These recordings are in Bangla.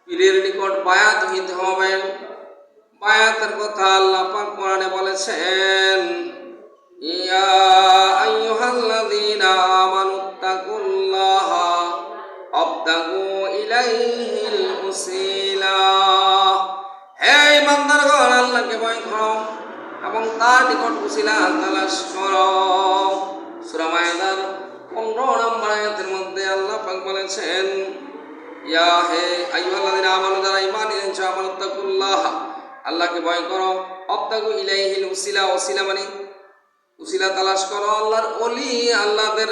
পীরের নিকট বায়াত হইতে হবে। বায়াতের কথা আল্লাহ পাক কোরআনে বলেছেন, ইয়া আইয়ুহাল্লাযীনা আমানুত্তাকুল্লাহা ওয়াবতাগু ইলাইহিল ওসিলা। হে ঈমানদারগণ, আল্লাহকে ভয় করো এবং তার নিকট ওসিলা তালাশ করো। সূরা মায়েদার 15 নম্বর আয়াতের মধ্যে আল্লাহ পাক বলেছেন, ইয়া হে আইয়ুহাল্লাযীনা আমানু, যারা ঈমান এনেছো, আমানুত্তাকুল্লাহা, আল্লাহকে ভয় করো, ওয়াবতাগু ইলাইহিল ওসিলা, ওসিলা মানে উসিলা তালাশ করো, আল্লাহর ওলি আল্লাহদের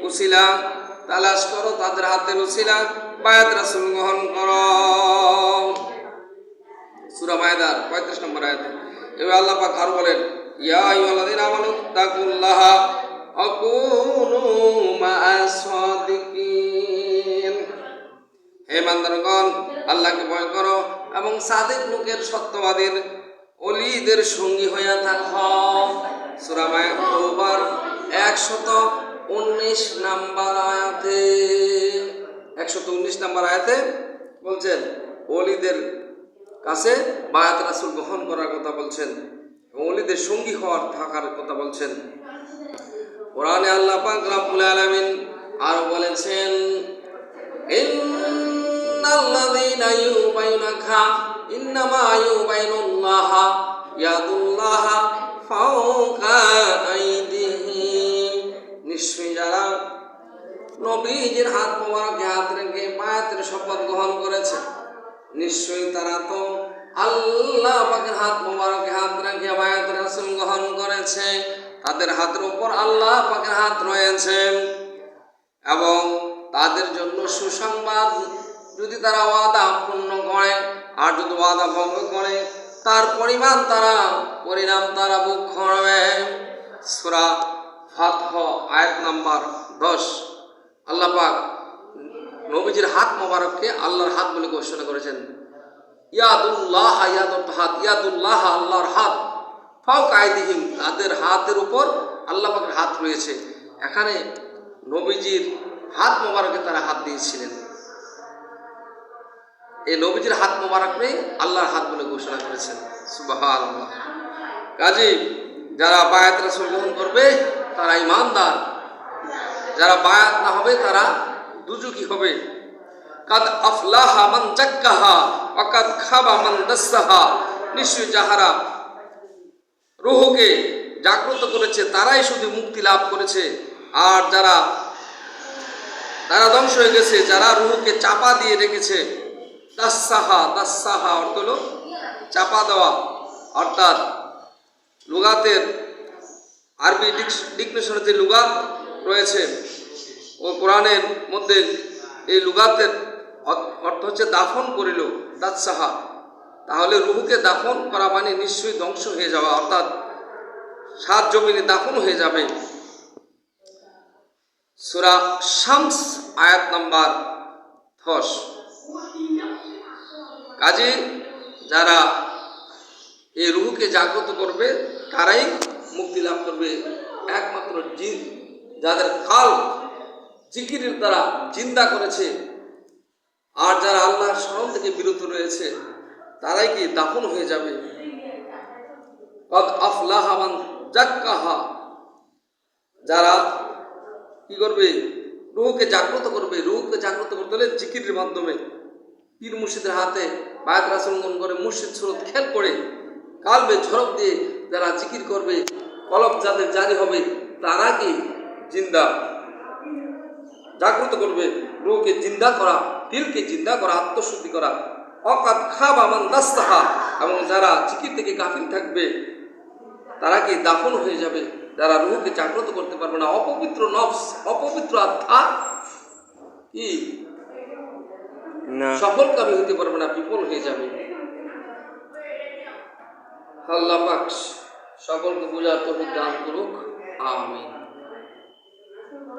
উসিলা তালাশ করো, তাদের হাতের উসিলা বায়াত রাসূল গ্রহণ করো। সূরা মায়েদার 35 নম্বর আয়াতে এবার আল্লাহ পাক আর বলেন, ইয়া আইয়ুহাল্লাযীনা আমানুত্তাকুল্লাহা ওয়া কুনু মা'আস সাদিকিন। হে বান্দারগণ, আল্লাহকে ভয় করো এবং সাদিক লোকের, সত্যবাদীর, ওলিদের সঙ্গী হইয়া থাকো। সূরা তাওবার 119 নম্বর আয়াতে 119 নম্বর আয়াতে বলছেন ওলিদের কাছে বায়াত রাসূল গ্রহণ করার কথা বলছেন এবং ওলিদের সঙ্গী হওয়ার থাকার কথা বলছেন। কোরআনে আল্লাহ পাক রব্বুল আলামিন আর বলেছেন, ইন্নাল্লাযীনা ইউবাইয়ুনাকা ইন্নামা ইউবাইয়ুনাল্লাহা ইয়াদুল্লাহা ফাওকা আইদিহিম। নিশ্চয়ই যারা নবীজির হাত মোবারকে হাত রেখে বায়াতের শপথ গ্রহণ করেছে, নিশ্চয়ই তারা তো আল্লাহ পাকের হাত মোবারকে হাত রেখে বায়াত রাসূল গ্রহণ করেছে। তাদের হাতের উপর আল্লাহ পাকের হাত রয়েছে এবং তাদের জন্য সুসংবাদ, যদি তারা ওয়াদা পূর্ণ করে, আর যদি ওয়াদা ভঙ্গ করে তার পরিণাম তারা ভোগ করবে। সূরা ফাতহ আয়াত নাম্বার 10। আল্লাহ পাক নবীজির হাত মোবারককে আল্লাহর হাত বলে ঘোষণা করেছেন। ইয়াদুল্লাহ, ইয়াদুল্লাহ আল্লাহর হাত, ফাওকা আইদিহিম তাদের হাতের উপর আল্লাহ পাকের হাত রয়েছে। এখানে নবীজির হাত মোবারকে তারা হাত দিয়েছিলেন। এই নবীজির হাত মোবারককে আল্লাহর হাত বলে ঘোষণা করেছেন। সুবহানাল্লাহ। কাজী যারা বায়াত রাসূল গ্রহণ করবে তারা ঈমানদার, যারা বায়াত না হবে তারা দুজুকি হবে। কাদ আফলাহা মান যাক্কাহা ওয়া কাদ খাবা মান দাসসাহা। নিশ্চয়ই যাহারা রূহকে জাগ্রত করেছে তারাই শুধু মুক্তি লাভ করেছে, আর তারা ধ্বংস হয়ে গেছে যারা রূহকে চাপা দিয়ে রেখেছে। দাসসাহা অর্থ হলো চাপা দেওয়া, অর্থাৎ লুগাতের আরবি ডিকশনারিতে লুগাত রয়েছে ও কোরআনের মধ্যে এই লুগাতের অর্থ হচ্ছে দাফন করিল, দাসসাহা। তাহলে রূহকে দাফন করা মানে নিশ্চয়ই ধ্বংস হয়ে যাওয়া, অর্থাৎ সাত জমিনে দাফন হয়ে যাবে। সূরা শামস আয়াত নাম্বার 10। কাজে যারা এই রূহকে জাগ্রত করবে তারাই মুক্তি লাভ করবে। একমাত্র জিন যাদের কাল জিকিরের দ্বারা জিন্দা করেছে আর যারা আল্লাহর স্মরণ থেকে বিরত রয়েছে তারাই কি দাফন হয়ে যাবে। কদ আফলাহা মান যাক্কাহা, যারা কি করবে, রূহকে জাগ্রত করবে। রূহকে জাগ্রত করতে হলে জিকিরের মাধ্যমে, পীর মুর্শিদের হাতে বায়াত রাসূল গ্রহণ করে, মুর্শিদ সুরত খেয়াল করে কালবে ঝরক দিয়ে যারা জিকির করবে, কলব যাদের জারি হবে তারা কি জিন্দা জাগ্রত করবে। রূহকে জিন্দা করা, দিলকে জিন্দা করা, আত্মশুদ্ধি করা। অকাদ খাবা মান দাসসাহা, এবং যারা জিকির থেকে গাফিল থাকবে তারা কি দাফন হয়ে যাবে। যারা রূহকে জাগ্রত করতে পারবে না, অপবিত্র নফস, অপবিত্র আত্মা কি সফলকামী হতে পারবে না, বিফল হয়ে যাবে। আল্লাহ পাক সকলকে বুঝার তৌফিক দান করুক, আমিন।